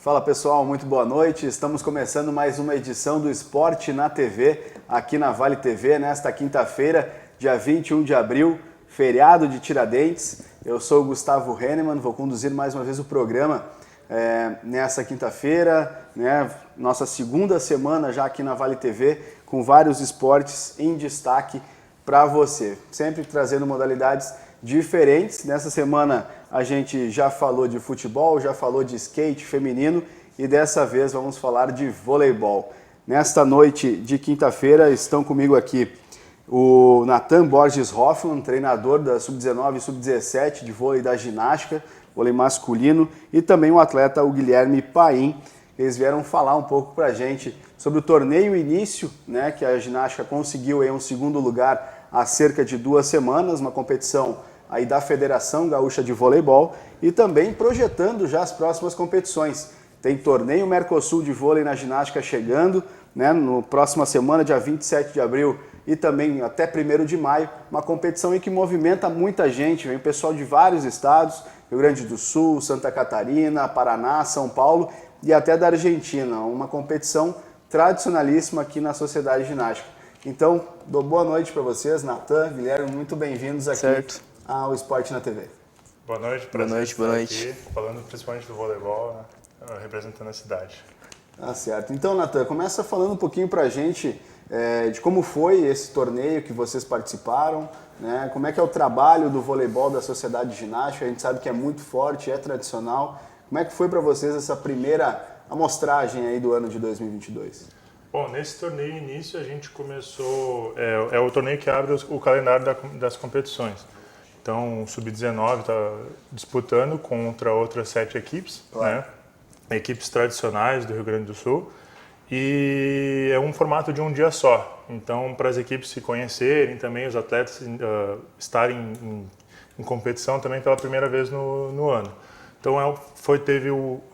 Fala pessoal, muito boa noite. Estamos começando mais uma edição do Esporte na TV, aqui na Vale TV, nesta quinta-feira, dia 21 de abril, feriado de Tiradentes. Eu sou o Gustavo Hennemann, vou conduzir mais uma vez o programa nessa quinta-feira, nossa segunda semana já aqui na Vale TV, com vários esportes em destaque para você, sempre trazendo modalidades diferentes. Nessa semana a gente já falou de futebol, já falou de skate feminino e dessa vez vamos falar de voleibol. Nesta noite de quinta-feira estão comigo aqui o Nathan Borges Hoffman, treinador da Sub-19 e Sub-17 de vôlei da ginástica, vôlei masculino, e também o atleta o Guilherme Paim. Eles vieram falar um pouco para a gente sobre o torneio início, que a ginástica conseguiu em um segundo lugar há cerca de 2 semanas, uma competição aí da Federação Gaúcha de Voleibol, e também projetando já as próximas competições. Tem torneio Mercosul de vôlei na ginástica chegando, no próxima semana, dia 27 de abril, e também até 1º de maio, uma competição em que movimenta muita gente, vem pessoal de vários estados, Rio Grande do Sul, Santa Catarina, Paraná, São Paulo e até da Argentina, uma competição tradicionalíssima aqui na Sociedade Ginástica. Então, dou boa noite para vocês, Nathan, Guilherme, muito bem-vindos aqui ao Esporte na TV. Boa noite, boa noite. Aqui, falando principalmente do voleibol, representando a cidade. Ah, certo. Então, Nathan, começa falando um pouquinho para a gente de como foi esse torneio que vocês participaram, como é que é o trabalho do voleibol da Sociedade Ginástica. A gente sabe que é muito forte, é tradicional. Como é que foi para vocês essa primeira amostragem aí do ano de 2022? Bom, nesse torneio início a gente começou, é o torneio que abre o calendário das competições. Então o Sub-19 está disputando contra outras 7 equipes, claro. Equipes tradicionais do Rio Grande do Sul, e é um formato de um dia só. Então para as equipes se conhecerem também, os atletas estarem em competição também pela primeira vez no ano. Então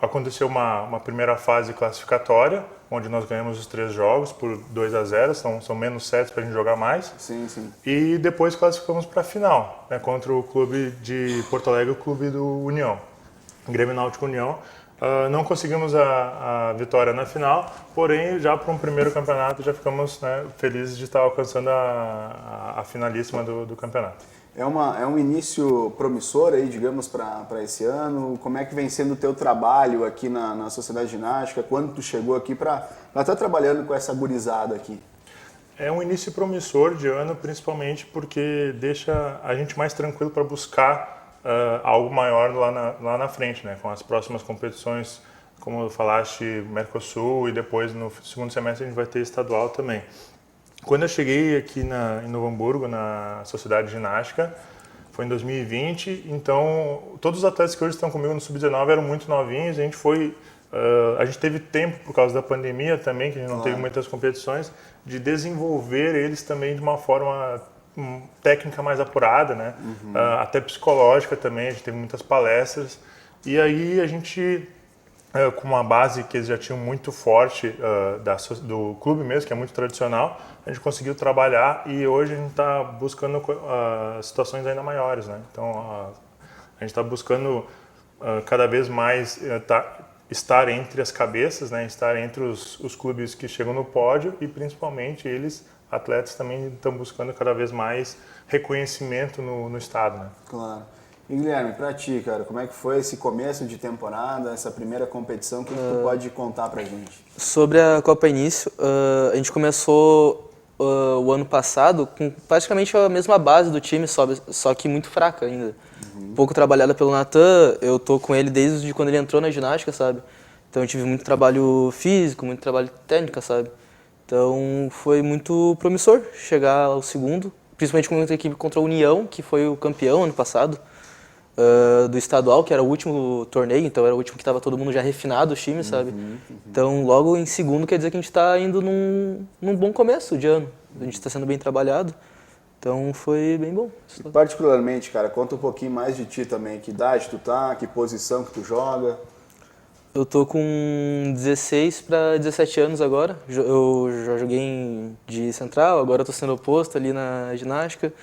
aconteceu uma primeira fase classificatória, onde nós ganhamos os 3 jogos por 2-0, são menos sets para a gente jogar mais. Sim. E depois classificamos para a final, contra o clube de Porto Alegre, o clube do União, Grêmio Náutico União. Não conseguimos a vitória na final, porém já para um primeiro campeonato já ficamos felizes de estar alcançando a finalíssima do campeonato. É um início promissor aí, digamos, para esse ano. Como é que vem sendo o teu trabalho aqui na Sociedade Ginástica? Quando tu chegou aqui para estar trabalhando com essa gurizada aqui? É um início promissor de ano, principalmente porque deixa a gente mais tranquilo para buscar algo maior lá na frente, com as próximas competições, como falaste, Mercosul, e depois no segundo semestre a gente vai ter estadual também. Quando eu cheguei aqui em Novo Hamburgo, na Sociedade Ginástica, foi em 2020, então todos os atletas que hoje estão comigo no Sub-19 eram muito novinhos, a gente teve tempo, por causa da pandemia também, que a gente não teve muitas competições, de desenvolver eles também de uma forma técnica mais apurada, até psicológica também, a gente teve muitas palestras, e aí a gente, com uma base que eles já tinham muito forte do clube mesmo, que é muito tradicional, a gente conseguiu trabalhar e hoje a gente está buscando situações ainda maiores, Então a gente está buscando cada vez mais estar entre as cabeças, estar entre os clubes que chegam no pódio, e principalmente eles, atletas, também estão buscando cada vez mais reconhecimento no estado, Claro. E Guilherme, para ti, cara, como é que foi esse começo de temporada, essa primeira competição, que tu pode contar pra gente? Sobre a Copa Início, a gente começou o ano passado com praticamente a mesma base do time, só que muito fraca ainda. Pouco trabalhada pelo Nathan, eu tô com ele desde quando ele entrou na ginástica, sabe? Então eu tive muito trabalho físico, muito trabalho técnica, sabe? Então foi muito promissor chegar ao segundo, principalmente com a equipe contra a União, que foi o campeão ano passado. Do estadual, que era o último torneio, então era o último que estava todo mundo já refinado, os times, sabe? Então logo em segundo quer dizer que a gente está indo num bom começo de ano, a gente está sendo bem trabalhado, então foi bem bom. E particularmente, cara, conta um pouquinho mais de ti também, que idade tu tá, que posição que tu joga? Eu tô com 16 para 17 anos agora, eu já joguei de central, agora eu tô sendo oposto ali na ginástica,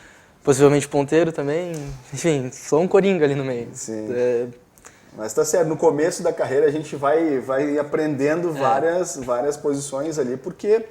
possivelmente ponteiro também, enfim, sou um coringa ali no meio. Sim. Mas tá certo, no começo da carreira a gente vai aprendendo várias posições ali, porque,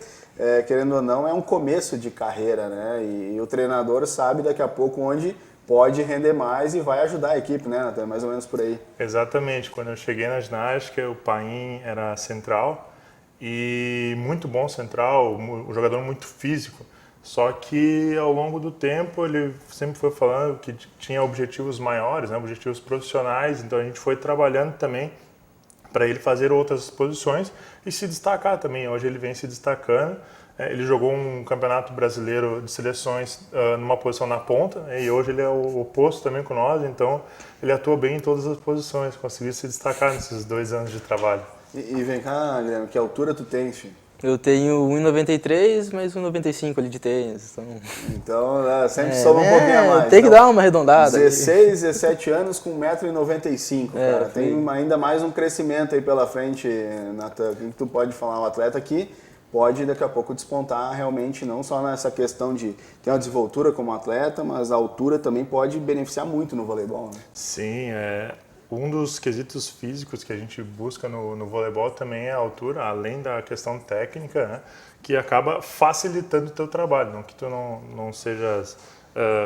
querendo ou não, é um começo de carreira, né? E o treinador sabe daqui a pouco onde pode render mais e vai ajudar a equipe, né, Nathan? Mais ou menos por aí. Exatamente. Quando eu cheguei na ginástica, o Paim era central e muito bom central, um jogador muito físico. Só que ao longo do tempo ele sempre foi falando que tinha objetivos maiores, né, objetivos profissionais, então a gente foi trabalhando também para ele fazer outras posições e se destacar também. Hoje ele vem se destacando. Ele jogou um campeonato brasileiro de seleções numa posição na ponta, e hoje ele é o oposto também com nós, então ele atua bem em todas as posições, conseguiu se destacar nesses 2 anos de trabalho. E vem cá, Guilherme, que altura tu tens, filho? Eu tenho 1,93, mais 1,95 ali de tênis. Então sempre soma um pouquinho a mais. Tem que então, dar uma arredondada. 16, 17 anos com 1,95 m, cara. Foi. Tem ainda mais um crescimento aí pela frente, Nathan. O que tu pode falar? Um atleta que pode daqui a pouco despontar realmente, não só nessa questão de ter uma desenvoltura como atleta, mas a altura também pode beneficiar muito no voleibol, né? Sim, um dos quesitos físicos que a gente busca no voleibol também é a altura, além da questão técnica, né, que acaba facilitando o teu trabalho, não que tu não sejas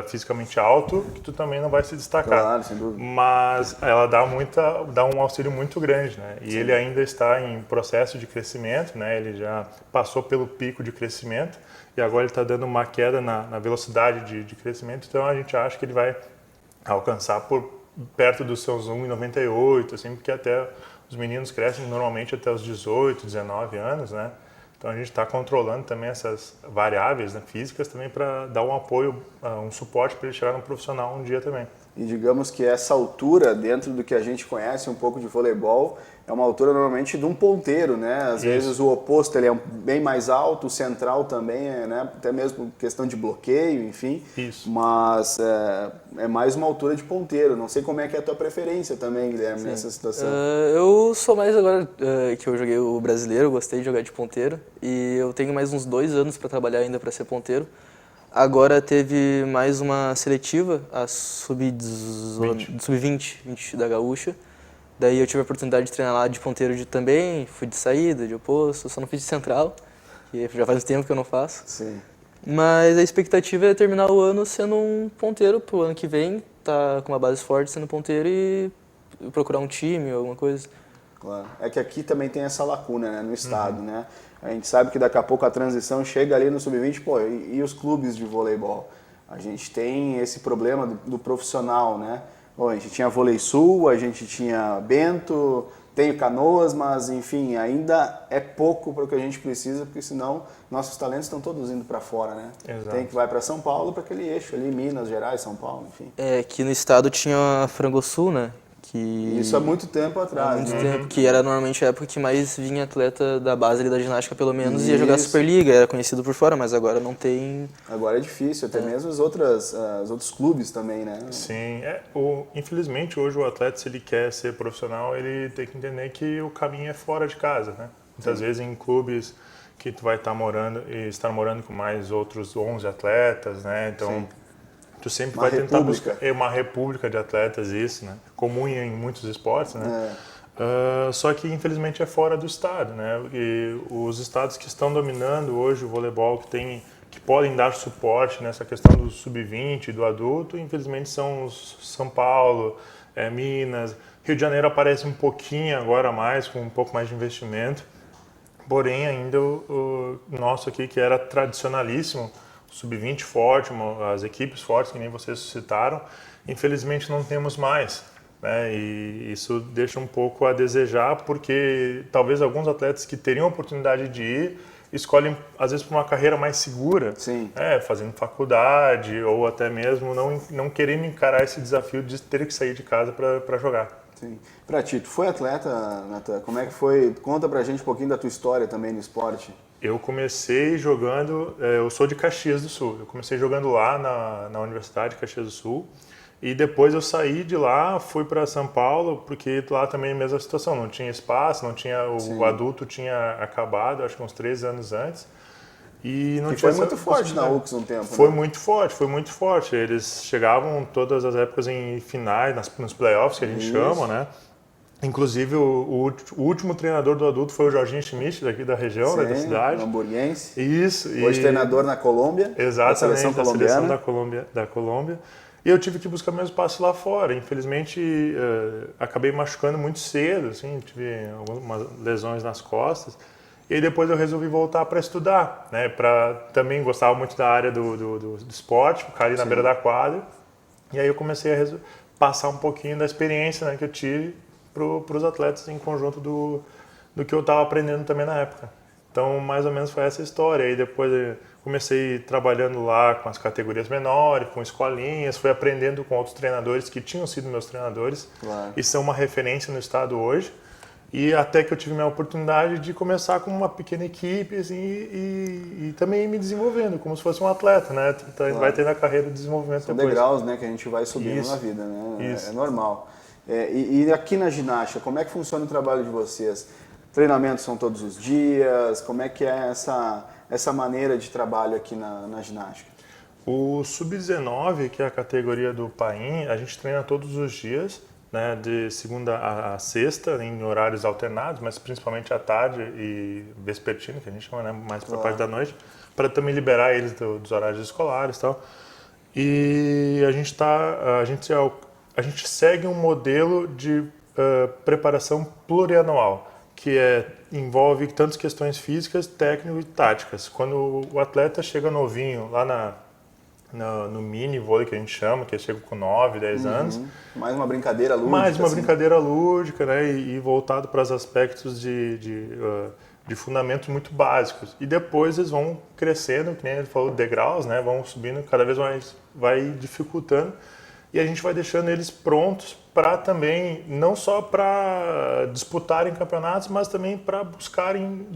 fisicamente alto, que tu também não vai se destacar. Claro, sem dúvida. Mas ela dá um auxílio muito grande, né? E ele ainda está em processo de crescimento, né? Ele já passou pelo pico de crescimento e agora ele está dando uma queda na velocidade de crescimento, então a gente acha que ele vai alcançar por perto dos seus 1,98, assim, porque até os meninos crescem normalmente até os 18, 19 anos, né? Então a gente está controlando também essas variáveis, né, físicas também para dar um apoio, um suporte para ele chegar no profissional um dia também. E digamos que essa altura, dentro do que a gente conhece um pouco de voleibol, é uma altura normalmente de um ponteiro, né? Às vezes o oposto ele é bem mais alto, o central também, né? Até mesmo questão de bloqueio, enfim. Isso. Mas é mais uma altura de ponteiro. Não sei como é que é a tua preferência também, Guilherme, nessa situação. Eu sou mais agora que eu joguei o brasileiro, eu gostei de jogar de ponteiro. E eu tenho mais uns 2 anos para trabalhar ainda para ser ponteiro. Agora teve mais uma seletiva, a sub-20 da Gaúcha. Daí eu tive a oportunidade de treinar lá de ponteiro também, fui de saída, de oposto, só não fiz de central, que já faz tempo que eu não faço. Sim. Mas a expectativa é terminar o ano sendo um ponteiro pro ano que vem, tá com uma base forte sendo ponteiro e procurar um time ou alguma coisa. Claro. É que aqui também tem essa lacuna, né, no estado, né? A gente sabe que daqui a pouco a transição chega ali no sub-20, pô, e os clubes de voleibol? A gente tem esse problema do profissional, né? Bom, a gente tinha Vôlei Sul, a gente tinha Bento, tem Canoas, mas enfim, ainda é pouco para o que a gente precisa, porque senão nossos talentos estão todos indo para fora, né? Exato. Tem que vai para São Paulo, para aquele eixo ali, Minas Gerais, São Paulo, enfim. Aqui no estado tinha a Frangosul, né? Isso há muito tempo atrás, há muito né? tempo, que era normalmente a época que mais vinha atleta da base ali da ginástica, pelo menos, ia jogar Superliga, era conhecido por fora, mas agora não tem... Agora é difícil, até mesmo os outros clubes também, né? Sim, infelizmente hoje o atleta, se ele quer ser profissional, ele tem que entender que o caminho é fora de casa, né? Muitas vezes em clubes que tu vai estar morando com mais outros 11 atletas, né? Então... Sim. Tu sempre vai tentar buscar uma república de atletas, isso, né? Comum em muitos esportes, né? Só que infelizmente é fora do estado, né? E os estados que estão dominando hoje o voleibol, que podem dar suporte nessa questão do sub-20, do adulto, infelizmente são os São Paulo, Minas, Rio de Janeiro aparece um pouquinho agora mais, com um pouco mais de investimento. Porém ainda o nosso aqui, que era tradicionalíssimo, sub-20 forte, as equipes fortes que nem vocês citaram, infelizmente não temos mais, né? E isso deixa um pouco a desejar, porque talvez alguns atletas que teriam a oportunidade de ir escolhem às vezes por uma carreira mais segura, Sim. Fazendo faculdade ou até mesmo não querendo encarar esse desafio de ter que sair de casa para jogar. Sim. Pra ti, tu foi atleta, Nathan? Como é que foi? Conta pra gente um pouquinho da tua história também no esporte. Eu comecei jogando, eu sou de Caxias do Sul, eu comecei jogando lá na Universidade de Caxias do Sul e depois eu saí de lá, fui para São Paulo, porque lá também é a mesma situação, não tinha espaço, o adulto tinha acabado, acho que uns 3 anos antes. E não tinha foi muito forte na UX um tempo, Foi né? foi muito forte. Eles chegavam todas as épocas em finais, nos playoffs que a gente chama, né? Inclusive, o último treinador do adulto foi o Jorginho Schmidt, daqui da região, né, da cidade. Hamburguense. Isso. Hoje treinador na Colômbia. Exatamente, seleção colombiana. Seleção da Colômbia. E eu tive que buscar meu espaço lá fora. Infelizmente, acabei machucando muito cedo, assim, tive algumas lesões nas costas. E aí depois eu resolvi voltar para estudar, né? Também gostava muito da área do esporte, ficar ali na beira da quadra. E aí eu comecei a passar um pouquinho da experiência, né, que eu tive para os atletas em conjunto do que eu estava aprendendo também na época. Então, mais ou menos foi essa história. Aí depois eu comecei trabalhando lá com as categorias menores, com escolinhas, fui aprendendo com outros treinadores que tinham sido meus treinadores e são uma referência no estado hoje. E até que eu tive minha oportunidade de começar com uma pequena equipe assim, e também me desenvolvendo, como se fosse um atleta, né? Vai ter na carreira de desenvolvimento São depois. degraus, né, que a gente vai subindo na vida, né? É normal. E aqui na ginástica, como é que funciona o trabalho de vocês? Treinamentos são todos os dias? Como é que é essa maneira de trabalho aqui na ginástica? O Sub-19, que é a categoria do Paim, a gente treina todos os dias, né, de segunda a sexta, em horários alternados, mas principalmente à tarde e vespertino, que a gente chama, né, mais para a parte da noite, para também liberar eles dos horários escolares e tal. E a gente segue um modelo de preparação plurianual, que envolve tantas questões físicas, técnicas e táticas. Quando o atleta chega novinho, lá no mini vôlei que a gente chama, que chega com 9, 10 anos. Mais uma brincadeira lúdica. Mais uma brincadeira lúdica, né? E voltado para os aspectos de fundamentos muito básicos. E depois eles vão crescendo, que nem ele falou, degraus, né? Vão subindo cada vez mais, vai dificultando. E a gente vai deixando eles prontos para também, não só para disputarem campeonatos, mas também para buscarem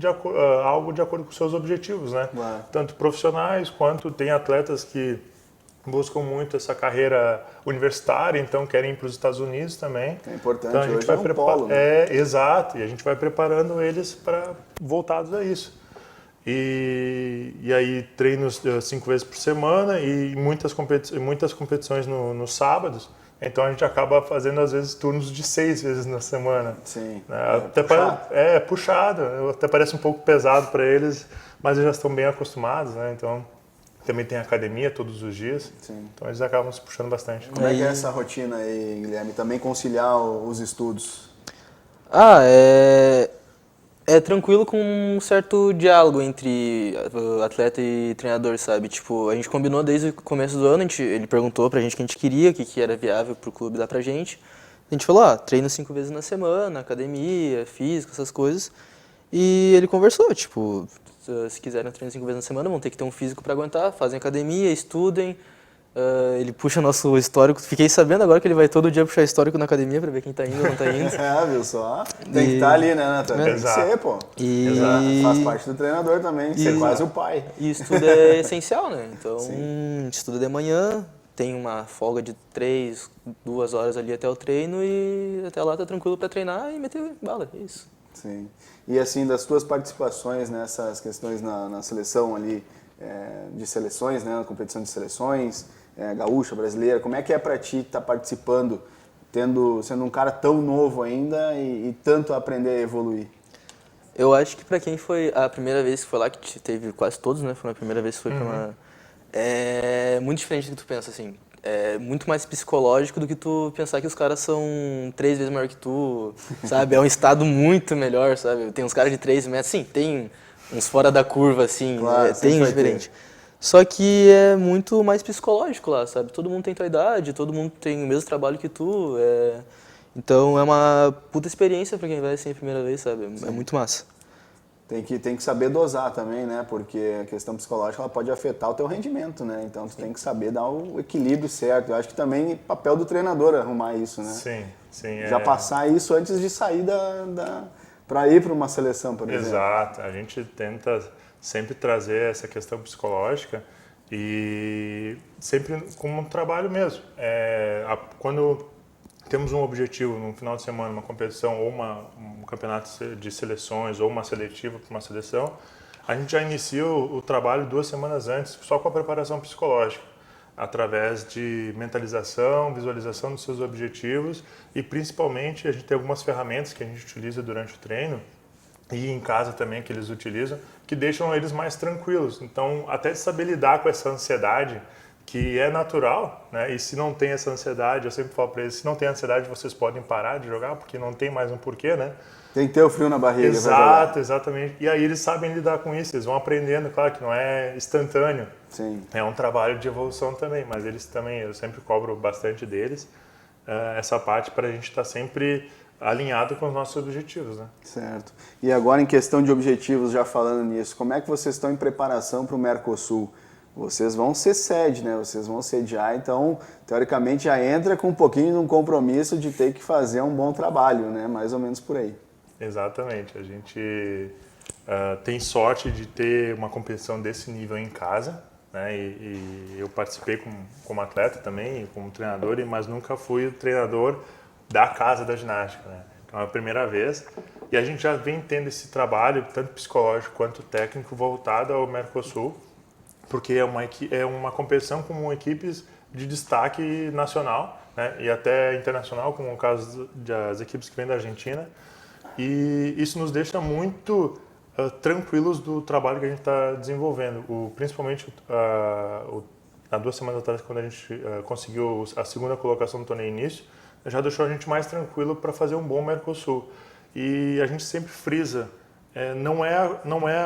algo de acordo com seus objetivos, né? Tanto profissionais quanto tem atletas que buscam muito essa carreira universitária, então querem ir para os Estados Unidos também. É importante, então a gente hoje vai polo, né? Exato, e a gente vai preparando eles para voltados a isso. E aí treinos 5 vezes por semana e muitas competições nos sábados. Então a gente acaba fazendo às vezes turnos de 6 vezes na semana. Sim. Puxado. Até parece um pouco pesado para eles, mas eles já estão bem acostumados, né? Então também tem academia todos os dias. Sim. Então eles acabam se puxando bastante. Como é que é essa rotina aí, Guilherme? Também conciliar os estudos? É tranquilo com um certo diálogo entre atleta e treinador, sabe? Tipo, a gente combinou desde o começo do ano, ele perguntou pra gente o que a gente queria, o que era viável pro clube dar pra gente. A gente falou, treino 5 vezes na semana, academia, física, essas coisas. E ele conversou, tipo, se quiserem treinar 5 vezes na semana, vão ter que ter um físico pra aguentar, fazem academia, estudem. Ele puxa nosso histórico. Fiquei sabendo agora que ele vai todo dia puxar histórico na academia pra ver quem tá indo ou não tá indo. Viu só? Tem que estar ali, né, Nathan? Tem que ser, pô. Exato. Faz parte do treinador também, ser quase o pai. E estudo é essencial, né? Então, a gente estuda de manhã, tem uma folga de 3, 2 horas ali até o treino e até lá tá tranquilo pra treinar e meter bala, é isso. Sim. E assim, das tuas participações nessas questões na seleção ali, de seleções, né, na competição de seleções, gaúcha, brasileira, como é que é pra ti estar participando, sendo um cara tão novo ainda e tanto a aprender a evoluir? Eu acho que pra quem foi a primeira vez que foi lá, que teve quase todos, né, foi a primeira vez que foi pra uma... É muito diferente do que tu pensa, assim. É muito mais psicológico do que tu pensar que os caras são 3 vezes maior que tu, sabe? É um estado muito melhor, sabe? Tem uns caras de 3 metros, sim, tem uns fora da curva, assim, claro, tem diferente. Só que é muito mais psicológico lá, sabe? Todo mundo tem tua idade, todo mundo tem o mesmo trabalho que tu, então é uma puta experiência pra quem vai assim a primeira vez, sabe? É muito massa. Tem que saber dosar também, né? Porque a questão psicológica ela pode afetar o teu rendimento, né? Então tu tem que saber dar o equilíbrio certo. Eu acho que também é papel do treinador arrumar isso, né? Sim. Já passar isso antes de sair para ir para uma seleção, por exemplo. Exato. A gente tenta sempre trazer essa questão psicológica e sempre como um trabalho mesmo. Quando temos um objetivo no final de semana, uma competição ou um campeonato de seleções ou uma seletiva para uma seleção, a gente já inicia o trabalho 2 semanas antes, só com a preparação psicológica. através de mentalização, visualização dos seus objetivos e principalmente a gente tem algumas ferramentas que a gente utiliza durante o treino e em casa também que eles utilizam, que deixam eles mais tranquilos. Então, até saber lidar com essa ansiedade, que é natural, né? E se não tem essa ansiedade, eu sempre falo para eles, se não tem ansiedade, vocês podem parar de jogar, porque não tem mais um porquê, né? Tem que ter o frio na barriga. Exato, exatamente. E aí eles sabem lidar com isso, eles vão aprendendo, claro que não é instantâneo. Sim. É um trabalho de evolução também, mas eles também, eu sempre cobro bastante deles essa parte para a gente estar sempre alinhado com os nossos objetivos, né? Certo. E agora em questão de objetivos, já falando nisso, como é que vocês estão em preparação para o Mercosul? Vocês vão ser sede, né? Vocês vão sediar, então, teoricamente, já entra com um pouquinho de um compromisso de ter que fazer um bom trabalho, né? Mais ou menos por aí. Exatamente. A gente tem sorte de ter uma competição desse nível em casa, né? E eu participei como atleta também, como treinador, mas nunca fui o treinador da casa da ginástica, né? Então é a primeira vez. E a gente já vem tendo esse trabalho, tanto psicológico quanto técnico, voltado ao Mercosul, porque é uma competição com equipes de destaque nacional, né? E até internacional, como o caso das equipes que vêm da Argentina. E isso nos deixa muito tranquilos do trabalho que a gente está desenvolvendo. Principalmente há 2 semanas atrás, quando a gente conseguiu a segunda colocação do torneio início, já deixou a gente mais tranquilo para fazer um bom Mercosul. E a gente sempre frisa, não é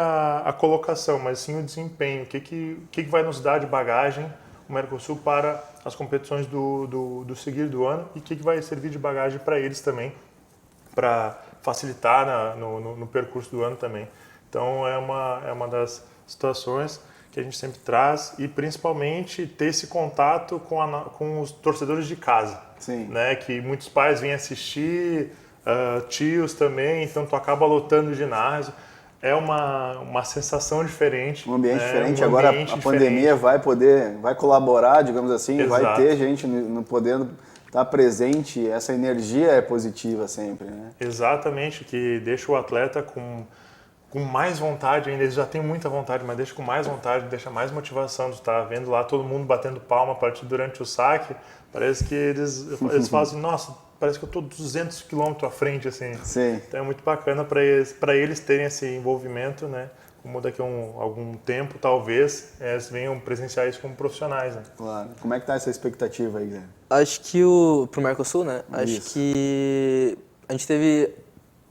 a colocação, mas sim o desempenho. O que vai nos dar de bagagem o Mercosul para as competições do seguir do ano e o que vai servir de bagagem para eles também, para facilitar no percurso do ano também. Então é uma das situações que a gente sempre traz e principalmente ter esse contato com os torcedores de casa. Sim. Né? Que muitos pais vêm assistir, tios também, então tu acaba lotando o ginásio. É uma sensação diferente. Um ambiente diferente. Um Agora ambiente a pandemia vai colaborar, digamos assim, Exato. vai ter gente no podendo estar presente, essa energia é positiva sempre, né? Exatamente, que deixa o atleta com mais vontade ainda, eles já têm muita vontade, mas deixa com mais vontade, deixa mais motivação de estar vendo lá todo mundo batendo palma a partir durante o saque, parece que eles falam assim, nossa, parece que eu estou 200 km à frente, assim. Sim. Então é muito bacana para eles terem esse envolvimento, né? Como daqui a algum tempo, talvez, eles venham presenciar isso como profissionais, né? Claro. Como é que tá essa expectativa aí, Guilherme? Acho que pro Mercosul, né? Acho que a gente teve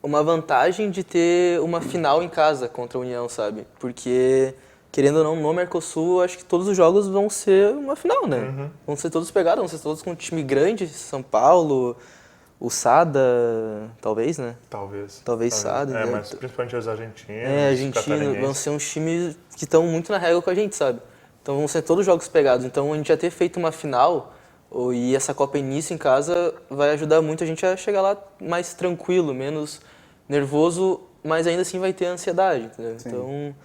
uma vantagem de ter uma final em casa contra a União, sabe? Porque, querendo ou não, no Mercosul, acho que todos os jogos vão ser uma final, né? Uhum. Vão ser todos pegados, vão ser todos com um time grande, São Paulo, o Sada, talvez, né? Talvez Sada. É, né? mas principalmente os argentinos, Argentinos, vão ser uns times que estão muito na régua com a gente, sabe? Então vão ser todos jogos pegados. Então a gente já ter feito uma final e essa Copa Início em casa vai ajudar muito a gente a chegar lá mais tranquilo, menos nervoso, mas ainda assim vai ter ansiedade, entendeu? Sim. Então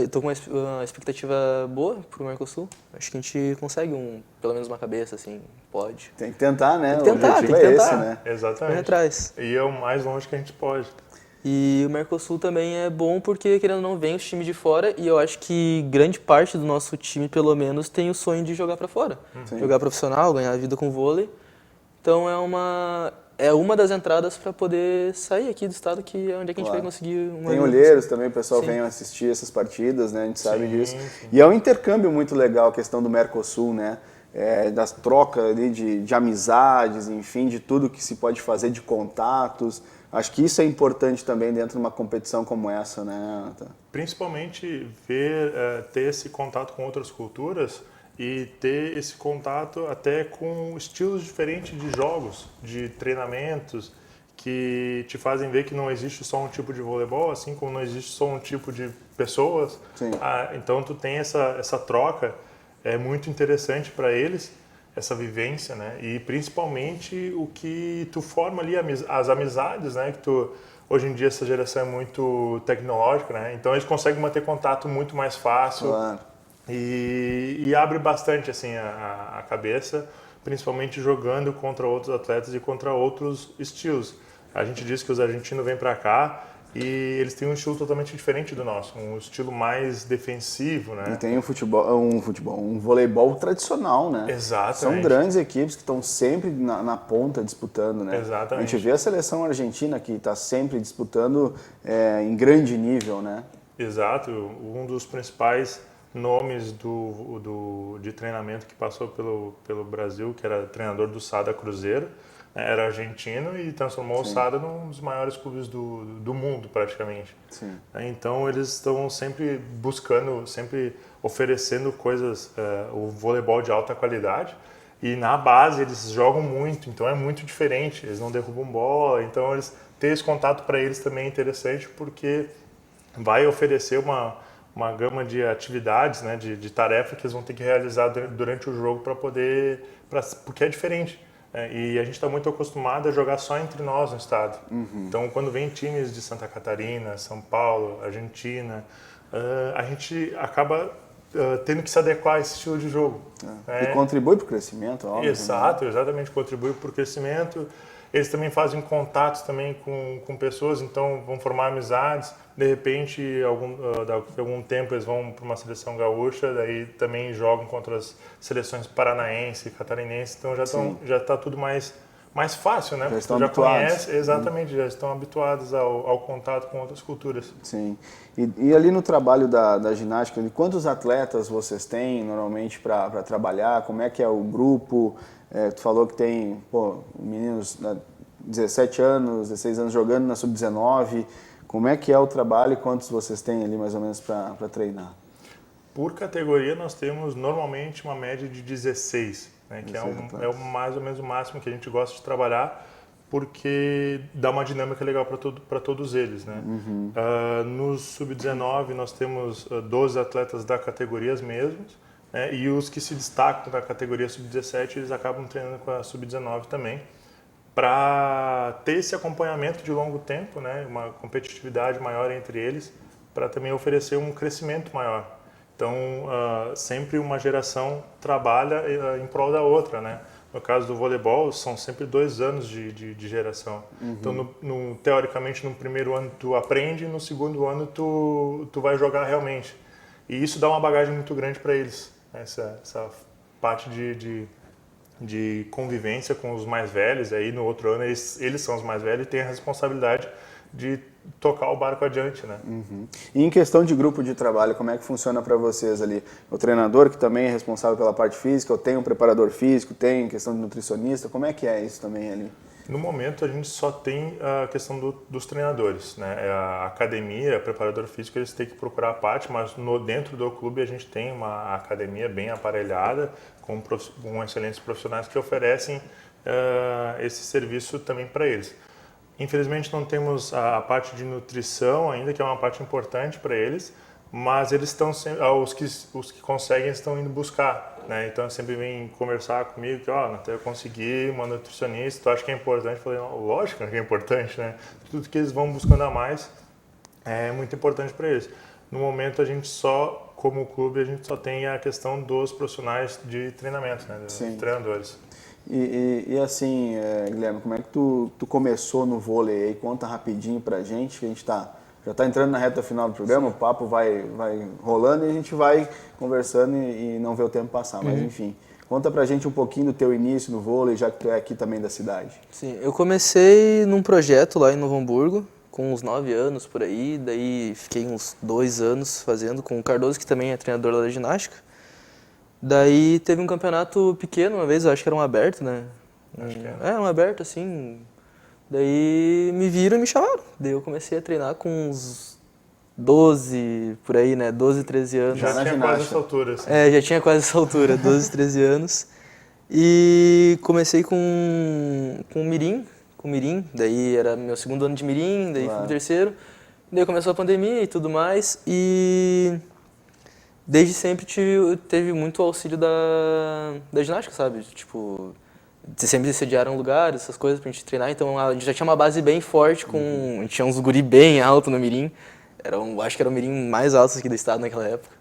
eu tô com uma expectativa boa pro Mercosul. Acho que a gente consegue pelo menos uma cabeça, assim, pode. Tem que tentar, né? Tem que tentar, o objetivo tem que é tentar. esse, né? Exatamente. Correr atrás. E é o mais longe que a gente pode. E o Mercosul também é bom porque, querendo ou não, vem os times de fora e eu acho que grande parte do nosso time, pelo menos, tem o sonho de jogar pra fora. Sim. Jogar profissional, ganhar a vida com vôlei. Então é uma das entradas para poder sair aqui do estado, que é onde é que a gente vai conseguir uma... Tem olheiros também, o pessoal Sim. vem assistir essas partidas, né? A gente sabe disso. Sim. E é um intercâmbio muito legal a questão do Mercosul, né? Das trocas ali de amizades, enfim, de tudo que se pode fazer, de contatos. Acho que isso é importante também dentro de uma competição como essa, né? Principalmente ter esse contato com outras culturas e ter esse contato até com estilos diferentes de jogos, de treinamentos, que te fazem ver que não existe só um tipo de voleibol, assim como não existe só um tipo de pessoas. Sim. Então tu tem essa troca, é muito interessante para eles, essa vivência, né? E principalmente o que tu forma ali, as amizades, né? Que hoje em dia essa geração é muito tecnológica, né? Então eles conseguem manter contato muito mais fácil. Claro. E abre bastante assim a cabeça, principalmente jogando contra outros atletas e contra outros estilos. A gente diz que os argentinos vêm para cá E eles têm um estilo totalmente diferente do nosso, um estilo mais defensivo, né? E tem um voleibol tradicional, né? Exatamente. São grandes equipes que estão sempre na ponta disputando, né? Exatamente. A gente vê a seleção argentina que está sempre disputando em grande nível, né? Exato. Um dos principais nomes de treinamento que passou pelo Brasil, que era treinador do Sada Cruzeiro, né, era argentino e transformou Sim. o Sada num dos maiores clubes do mundo, praticamente. Sim. Então eles estão sempre buscando, sempre oferecendo coisas, o voleibol de alta qualidade. E na base eles jogam muito, então é muito diferente. Eles não derrubam bola, então eles ter esse contato para eles também é interessante porque vai oferecer uma gama de atividades, né, de tarefas que eles vão ter que realizar durante o jogo porque é diferente. E a gente está muito acostumado a jogar só entre nós no estado. Então, quando vem times de Santa Catarina, São Paulo, Argentina, a gente acaba tendo que se adequar a esse estilo de jogo. E contribui para o crescimento, óbvio. Exato, exatamente, contribui para o crescimento. Eles também fazem contatos também com pessoas, então vão formar amizades. De repente, daqui a algum tempo eles vão para uma seleção gaúcha, daí também jogam contra as seleções paranaense, catarinense, então já está tudo mais fácil, né? Já estão já habituados. conhece, exatamente, já estão habituados ao contato com outras culturas. Sim. E ali no trabalho da ginástica, quantos atletas vocês têm normalmente para trabalhar? Como é que é o grupo? Tu falou que tem meninos 17 anos, 16 anos jogando na Sub-19. Como é que é o trabalho e quantos vocês têm ali mais ou menos para treinar? Por categoria nós temos normalmente uma média de 16, né, que é mais ou menos o máximo que a gente gosta de trabalhar, porque dá uma dinâmica legal para todos eles. Né? No Sub-19 nós temos 12 atletas da categorias mesmos, né, e os que se destacam da categoria Sub-17 eles acabam treinando com a Sub-19 também, para ter esse acompanhamento de longo tempo, né, uma competitividade maior entre eles, para também oferecer um crescimento maior. Então, sempre uma geração trabalha em prol da outra, né? No caso do voleibol, são sempre 2 anos de geração. Então, teoricamente, no primeiro ano tu aprende, no segundo ano tu vai jogar realmente. E isso dá uma bagagem muito grande para eles, né? Essa parte de convivência com os mais velhos. Aí no outro ano eles são os mais velhos e têm a responsabilidade de tocar o barco adiante, né? E em questão de grupo de trabalho, como é que funciona para vocês ali? O treinador, que também é responsável pela parte física, ou tem um preparador físico, tem questão de nutricionista, como é que é isso também ali? No momento a gente só tem a questão dos treinadores, né? A academia, preparador físico, eles têm que procurar a parte, mas dentro do clube a gente tem uma academia bem aparelhada, com excelentes profissionais que oferecem esse serviço também para eles. Infelizmente não temos a parte de nutrição ainda, que é uma parte importante para eles, mas eles estão os que conseguem estão indo buscar, né? Então sempre vêm conversar comigo que, até eu consegui uma nutricionista, tu acha que é importante? Eu falei, lógico que é importante, né? Tudo que eles vão buscando a mais é muito importante para eles. No momento a gente como clube, a gente só tem a questão dos profissionais de treinamento, né? Dos treinadores. E assim, Guilherme, como é que tu começou no vôlei aí? Conta rapidinho pra gente, que a gente já tá entrando na reta final do programa, o papo vai rolando e a gente vai conversando e não vê o tempo passar, mas enfim. Conta pra gente um pouquinho do teu início no vôlei, já que tu é aqui também da cidade. Sim, eu comecei num projeto lá em Novo Hamburgo, com uns 9 anos por aí, daí fiquei uns 2 anos fazendo com o Cardoso, que também é treinador lá da ginástica. Daí teve um campeonato pequeno uma vez, eu acho que era um aberto, né? Acho que era. Um aberto, assim. Daí me viram e me chamaram. Daí eu comecei a treinar com uns 12, por aí, né? 12, 13 anos. Já tinha quase essa altura, assim. Já tinha quase essa altura, 12, 13 anos. E comecei com Mirim, daí era meu segundo ano de Mirim, daí fui pro terceiro. Daí começou a pandemia e tudo mais, e desde sempre teve muito auxílio da ginástica, sabe? Tipo, sempre sediaram lugares, essas coisas pra gente treinar, então a gente já tinha uma base bem forte, a gente tinha uns guri bem alto no Mirim, acho que era o Mirim mais alto aqui do estado naquela época.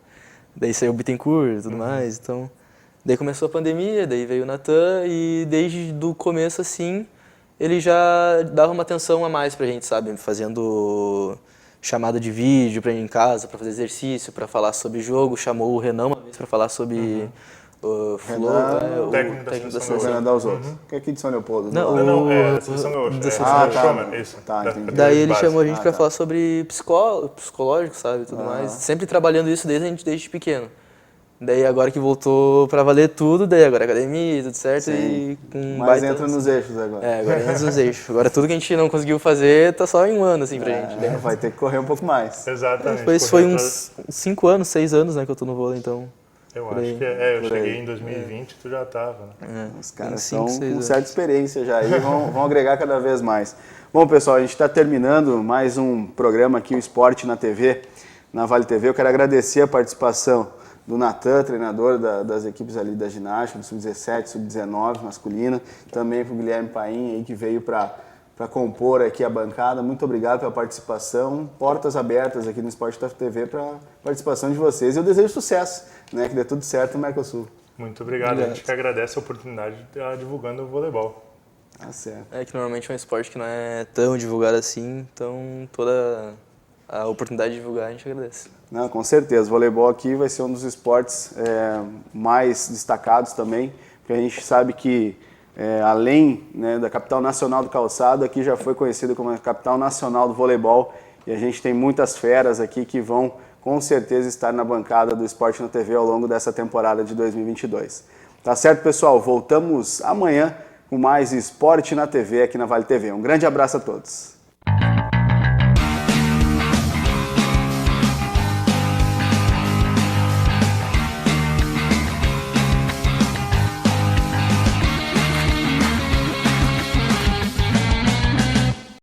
Daí saiu o Bittencourt e tudo mais, então... Daí começou a pandemia, daí veio o Natan, e desde o começo, assim, ele já dava uma atenção a mais pra gente, sabe? Fazendo chamada de vídeo pra ir em casa, pra fazer exercício, pra falar sobre jogo. Chamou o Renan uma vez pra falar sobre o Flow, o técnico da seleção. Renan dos outros. Que é aqui de São Leopoldo. Não, é a seleção gaúcha. tá. Isso. Tá, entendi. Daí ele chamou a gente pra falar sobre psicológico, sabe, tudo mais. Sempre trabalhando isso desde pequeno. Daí agora que voltou pra valer tudo, daí agora academia, tudo certo. Sim. E com Mas entra nos eixos agora. agora entra nos eixos. Agora tudo que a gente não conseguiu fazer tá só em um ano, assim, pra gente. Vai ter que correr um pouco mais. Exatamente. Depois foi uns 5 anos, 6 anos, né, que eu tô no vôlei, então... Eu acho que eu cheguei em 2020 e tu já tava, né? Os caras cinco, estão seis com anos. certa experiência já e vão agregar cada vez mais. Bom, pessoal, a gente está terminando mais um programa aqui, o Esporte na TV, na Vale TV. Eu quero agradecer a participação do Natan, treinador das equipes ali da ginástica, do Sub-17, Sub-19 masculina, também para o Guilherme Paim, aí, que veio para compor aqui a bancada. Muito obrigado pela participação. Portas abertas aqui no Esporte da TV para a participação de vocês. E eu desejo sucesso, né? Que dê tudo certo no Mercosul. Muito obrigado. A gente que agradece a oportunidade de estar divulgando o voleibol. Tá certo. É que normalmente é um esporte que não é tão divulgado assim, então toda a oportunidade de divulgar a gente agradece. Não, com certeza. O voleibol aqui vai ser um dos esportes mais destacados também, porque a gente sabe que além, né, da capital nacional do calçado, aqui já foi conhecido como a capital nacional do voleibol e a gente tem muitas feras aqui que vão com certeza estar na bancada do Esporte na TV ao longo dessa temporada de 2022. Tá certo, pessoal? Voltamos amanhã com mais Esporte na TV aqui na Vale TV. Um grande abraço a todos.